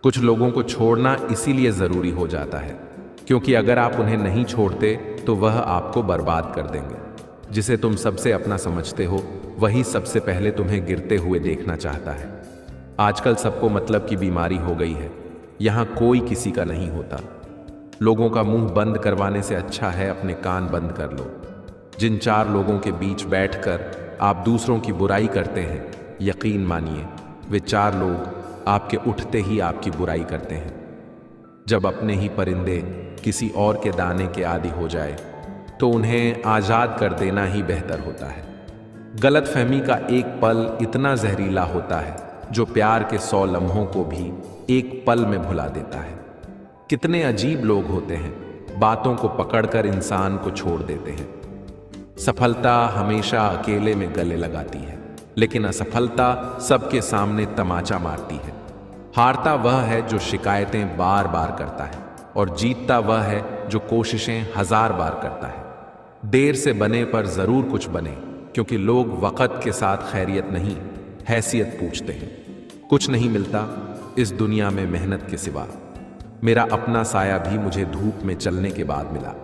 कुछ लोगों को छोड़ना इसीलिए ज़रूरी हो जाता है क्योंकि अगर आप उन्हें नहीं छोड़ते तो वह आपको बर्बाद कर देंगे। जिसे तुम सबसे अपना समझते हो वही सबसे पहले तुम्हें गिरते हुए देखना चाहता है। आजकल सबको मतलब की बीमारी हो गई है, यहाँ कोई किसी का नहीं होता। लोगों का मुंह बंद करवाने से अच्छा है अपने कान बंद कर लो। जिन 4 लोगों के बीच बैठकर आप दूसरों की बुराई करते हैं, यकीन मानिए वे 4 लोग आपके उठते ही आपकी बुराई करते हैं। जब अपने ही परिंदे किसी और के दाने के आदी हो जाए तो उन्हें आज़ाद कर देना ही बेहतर होता है। गलतफहमी का एक पल इतना जहरीला होता है जो प्यार के 100 लम्हों को भी एक पल में भुला देता है। कितने अजीब लोग होते हैं, बातों को पकड़कर इंसान को छोड़ देते हैं। सफलता हमेशा अकेले में गले लगाती है, लेकिन असफलता सबके सामने तमाचा मारती है। हारता वह है जो शिकायतें बार बार करता है और जीतता वह है जो कोशिशें 1000 बार करता है। देर से बने पर जरूर कुछ बने, क्योंकि लोग वक्त के साथ खैरियत नहीं, हैसियत पूछते हैं। कुछ नहीं मिलता इस दुनिया में मेहनत के सिवा। मेरा अपना साया भी मुझे धूप में चलने के बाद मिला।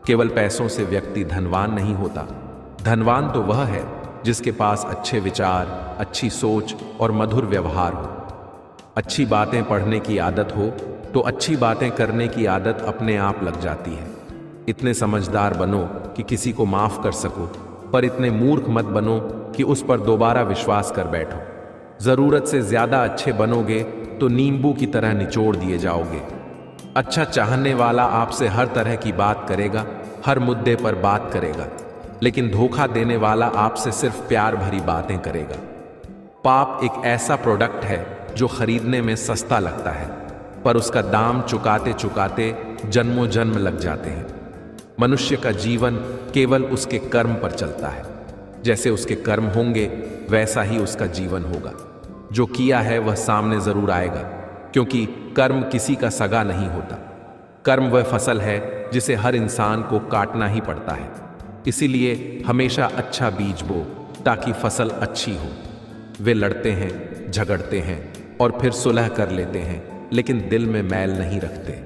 केवल पैसों से व्यक्ति धनवान नहीं होता। धनवान तो वह है जिसके पास अच्छे विचार, अच्छी सोच और मधुर व्यवहार हो। अच्छी बातें पढ़ने की आदत हो तो अच्छी बातें करने की आदत अपने आप लग जाती है। इतने समझदार बनो कि किसी को माफ कर सको, पर इतने मूर्ख मत बनो कि उस पर दोबारा विश्वास कर बैठो। जरूरत से ज्यादा अच्छे बनोगे तो नींबू की तरह निचोड़ दिए जाओगे। अच्छा चाहने वाला आपसे हर तरह की बात करेगा, हर मुद्दे पर बात करेगा, लेकिन धोखा देने वाला आपसे सिर्फ प्यार भरी बातें करेगा। पाप एक ऐसा प्रोडक्ट है जो खरीदने में सस्ता लगता है, पर उसका दाम चुकाते चुकाते जन्मों जन्म लग जाते हैं। मनुष्य का जीवन केवल उसके कर्म पर चलता है। जैसे उसके कर्म होंगे वैसा ही उसका जीवन होगा। जो किया है वह सामने जरूर आएगा, क्योंकि कर्म किसी का सगा नहीं होता। कर्म वह फसल है जिसे हर इंसान को काटना ही पड़ता है। इसीलिए हमेशा अच्छा बीज बो ताकि फसल अच्छी हो। वे लड़ते हैं, झगड़ते हैं और फिर सुलह कर लेते हैं, लेकिन दिल में मैल नहीं रखते।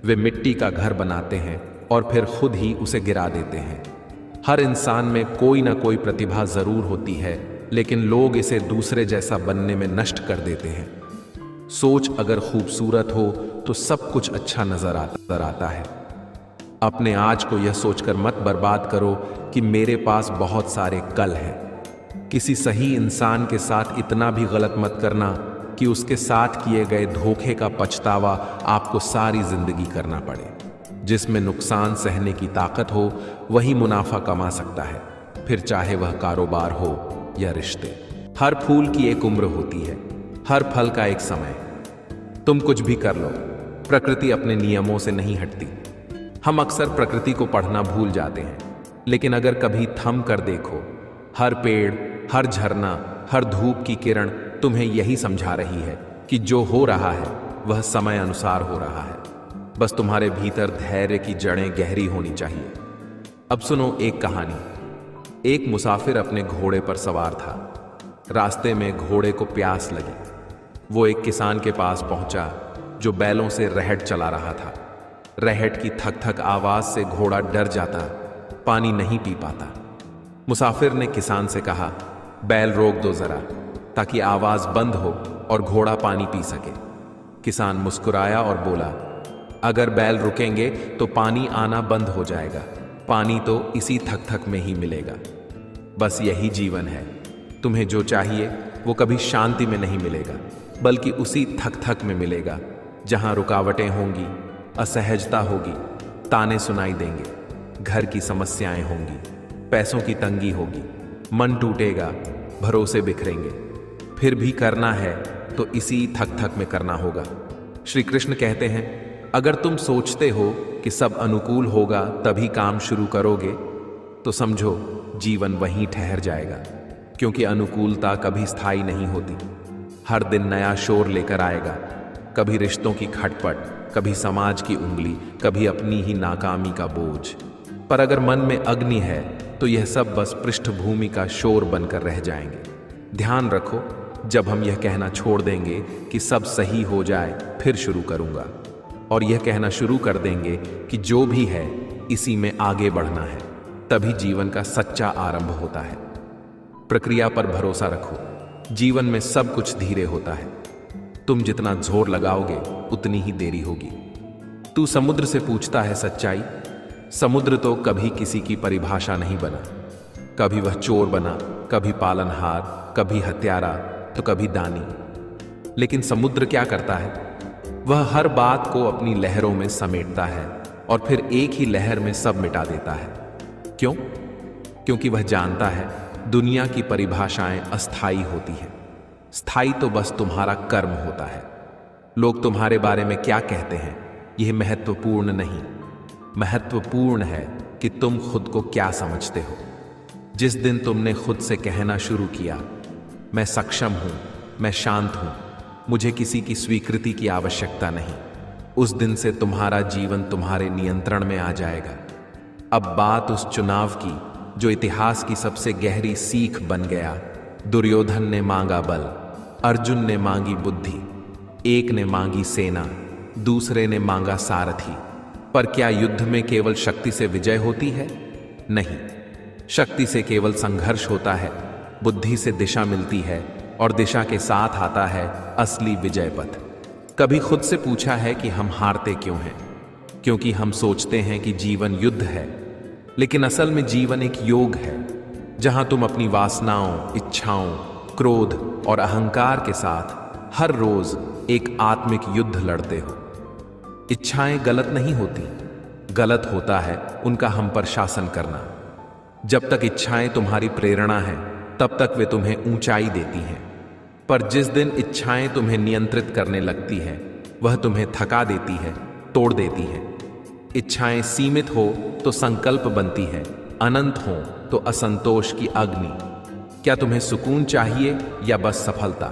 वे मिट्टी का घर बनाते हैं और फिर खुद ही उसे गिरा देते हैं। हर इंसान में कोई ना कोई प्रतिभा जरूर होती है, लेकिन लोग इसे दूसरे जैसा बनने में नष्ट कर देते हैं। सोच अगर खूबसूरत हो तो सब कुछ अच्छा नजर आता है। अपने आज को यह सोचकर मत बर्बाद करो कि मेरे पास बहुत सारे कल हैं। किसी सही इंसान के साथ इतना भी गलत मत करना कि उसके साथ किए गए धोखे का पछतावा आपको सारी जिंदगी करना पड़े। जिसमें नुकसान सहने की ताकत हो वही मुनाफा कमा सकता है, फिर चाहे वह कारोबार हो या रिश्ते। हर फूल की एक उम्र होती है, हर फल का एक समय। तुम कुछ भी कर लो, प्रकृति अपने नियमों से नहीं हटती। हम अक्सर प्रकृति को पढ़ना भूल जाते हैं, लेकिन अगर कभी थम कर देखो, हर पेड़, हर झरना, हर धूप की किरण तुम्हें यही समझा रही है कि जो हो रहा है वह समय अनुसार हो रहा है। बस तुम्हारे भीतर धैर्य की जड़ें गहरी होनी चाहिए। अब सुनो एक कहानी। एक मुसाफिर अपने घोड़े पर सवार था। रास्ते में घोड़े को प्यास लगी। वो एक किसान के पास पहुंचा जो बैलों से रहट चला रहा था। रहट की थक थक आवाज से घोड़ा डर जाता, पानी नहीं पी पाता। मुसाफिर ने किसान से कहा, बैल रोक दो जरा, ताकि आवाज बंद हो और घोड़ा पानी पी सके। किसान मुस्कुराया और बोला, अगर बैल रुकेंगे तो पानी आना बंद हो जाएगा। पानी तो इसी थक थक में ही मिलेगा। बस यही जीवन है। तुम्हें जो चाहिए वो कभी शांति में नहीं मिलेगा, बल्कि उसी थक थक में मिलेगा जहां रुकावटें होंगी, असहजता होगी, ताने सुनाई देंगे, घर की समस्याएं होंगी, पैसों की तंगी होगी, मन टूटेगा, भरोसे बिखरेंगे। फिर भी करना है तो इसी थक थक में करना होगा। श्री कृष्ण कहते हैं, अगर तुम सोचते हो कि सब अनुकूल होगा तभी काम शुरू करोगे तो समझो जीवन वहीं ठहर जाएगा, क्योंकि अनुकूलता कभी स्थायी नहीं होती। हर दिन नया शोर लेकर आएगा, कभी रिश्तों की खटपट, कभी समाज की उंगली, कभी अपनी ही नाकामी का बोझ। पर अगर मन में अग्नि है तो यह सब बस पृष्ठभूमि का शोर बनकर रह जाएंगे। ध्यान रखो, जब हम यह कहना छोड़ देंगे कि सब सही हो जाए फिर शुरू करूंगा, और यह कहना शुरू कर देंगे कि जो भी है इसी में आगे बढ़ना है, तभी जीवन का सच्चा आरंभ होता है। प्रक्रिया पर भरोसा रखो। जीवन में सब कुछ धीरे होता है। तुम जितना जोर लगाओगे उतनी ही देरी होगी। तू समुद्र से पूछता है सच्चाई। समुद्र तो कभी किसी की परिभाषा नहीं बना। कभी वह चोर बना, कभी पालनहार, कभी हत्यारा, तो कभी दानी। लेकिन समुद्र क्या करता है? वह हर बात को अपनी लहरों में समेटता है और फिर एक ही लहर में सब मिटा देता है। क्यों? क्योंकि वह जानता है दुनिया की परिभाषाएं अस्थाई होती हैं। स्थायी तो बस तुम्हारा कर्म होता है। लोग तुम्हारे बारे में क्या कहते हैं यह महत्वपूर्ण नहीं। महत्वपूर्ण है कि तुम खुद को क्या समझते हो। जिस दिन तुमने खुद से कहना शुरू किया, मैं सक्षम हूं, मैं शांत हूं, मुझे किसी की स्वीकृति की आवश्यकता नहीं, उस दिन से तुम्हारा जीवन तुम्हारे नियंत्रण में आ जाएगा। अब बात उस चुनाव की जो इतिहास की सबसे गहरी सीख बन गया। दुर्योधन ने मांगा बल, अर्जुन ने मांगी बुद्धि, एक ने मांगी सेना, दूसरे ने मांगा सारथी। पर क्या युद्ध में केवल शक्ति से विजय होती है? नहीं, शक्ति से केवल संघर्ष होता है। बुद्धि से दिशा मिलती है और दिशा के साथ आता है असली विजय पथ। कभी खुद से पूछा है कि हम हारते क्यों हैं? क्योंकि हम सोचते हैं कि जीवन युद्ध है, लेकिन असल में जीवन एक योग है जहां तुम अपनी वासनाओं, इच्छाओं, क्रोध और अहंकार के साथ हर रोज एक आत्मिक युद्ध लड़ते हो। इच्छाएं गलत नहीं होती, गलत होता है उनका हम पर शासन करना। जब तक इच्छाएं तुम्हारी प्रेरणा है तब तक वे तुम्हें ऊंचाई देती हैं, पर जिस दिन इच्छाएं तुम्हें नियंत्रित करने लगती हैं वह तुम्हें थका देती है, तोड़ देती है। इच्छाएं सीमित हो तो संकल्प बनती है, अनंत हो तो असंतोष की अग्नि। क्या तुम्हें सुकून चाहिए या बस सफलता?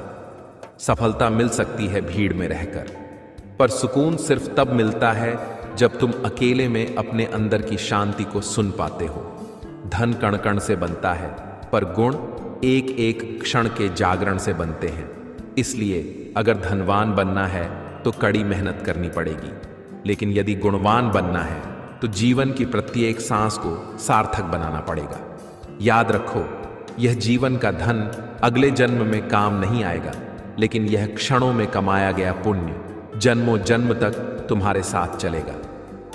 सफलता मिल सकती है भीड़ में रहकर, पर सुकून सिर्फ तब मिलता है जब तुम अकेले में अपने अंदर की शांति को सुन पाते हो। धन कण कण से बनता है, पर गुण एक एक क्षण के जागरण से बनते हैं। इसलिए अगर धनवान बनना है तो कड़ी मेहनत करनी पड़ेगी, लेकिन यदि गुणवान बनना है तो जीवन की प्रत्येक सांस को सार्थक बनाना पड़ेगा। याद रखो, यह जीवन का धन अगले जन्म में काम नहीं आएगा, लेकिन यह क्षणों में कमाया गया पुण्य जन्मों जन्म तक तुम्हारे साथ चलेगा।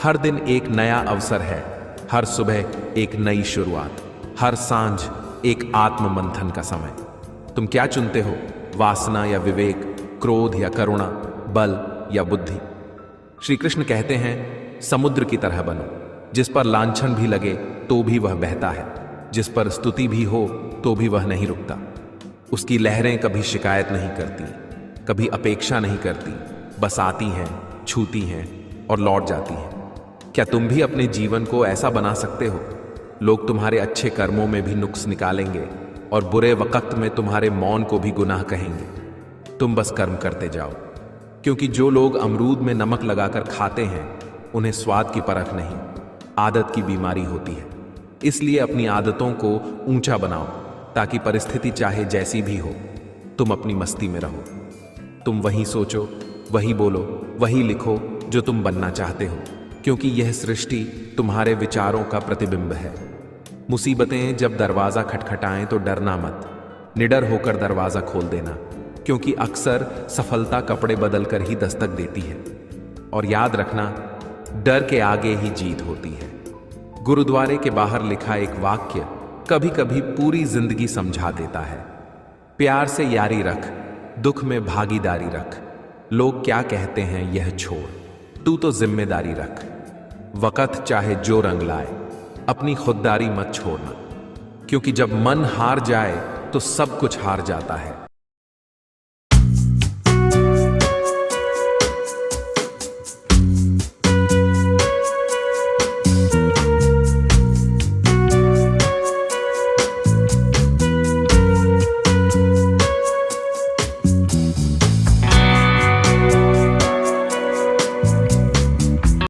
हर दिन एक नया अवसर है, हर सुबह एक नई शुरुआत, हर सांझ एक आत्म मंथन का समय। तुम क्या चुनते हो? वासना या विवेक, क्रोध या करुणा, बल या बुद्धि? श्री कृष्ण कहते हैं समुद्र की तरह बनो, जिस पर लांछन भी लगे तो भी वह बहता है, जिस पर स्तुति भी हो तो भी वह नहीं रुकता। उसकी लहरें कभी शिकायत नहीं करती, कभी अपेक्षा नहीं करती, बस आती हैं, छूती हैं और लौट जाती हैं। क्या तुम भी अपने जीवन को ऐसा बना सकते हो? लोग तुम्हारे अच्छे कर्मों में भी नुक्स निकालेंगे और बुरे वक्त में तुम्हारे मौन को भी गुनाह कहेंगे। तुम बस कर्म करते जाओ, क्योंकि जो लोग अमरूद में नमक लगाकर खाते हैं उन्हें स्वाद की परख नहीं, आदत की बीमारी होती है। इसलिए अपनी आदतों को ऊंचा बनाओ ताकि परिस्थिति चाहे जैसी भी हो तुम अपनी मस्ती में रहो। तुम वही सोचो, वही बोलो, वही लिखो जो तुम बनना चाहते हो, क्योंकि यह सृष्टि तुम्हारे विचारों का प्रतिबिंब है। मुसीबतें जब दरवाजा खटखटाएं तो डरना मत, निडर होकर दरवाजा खोल देना, क्योंकि अक्सर सफलता कपड़े बदलकर ही दस्तक देती है। और याद रखना, डर के आगे ही जीत होती है। गुरुद्वारे के बाहर लिखा एक वाक्य कभी कभी पूरी जिंदगी समझा देता है। प्यार से यारी रख, दुख में भागीदारी रख, लोग क्या कहते हैं यह छोड़, तू तो जिम्मेदारी रख। वक़्त चाहे जो रंग लाए, अपनी खुददारी मत छोड़ना, क्योंकि जब मन हार जाए तो सब कुछ हार जाता है।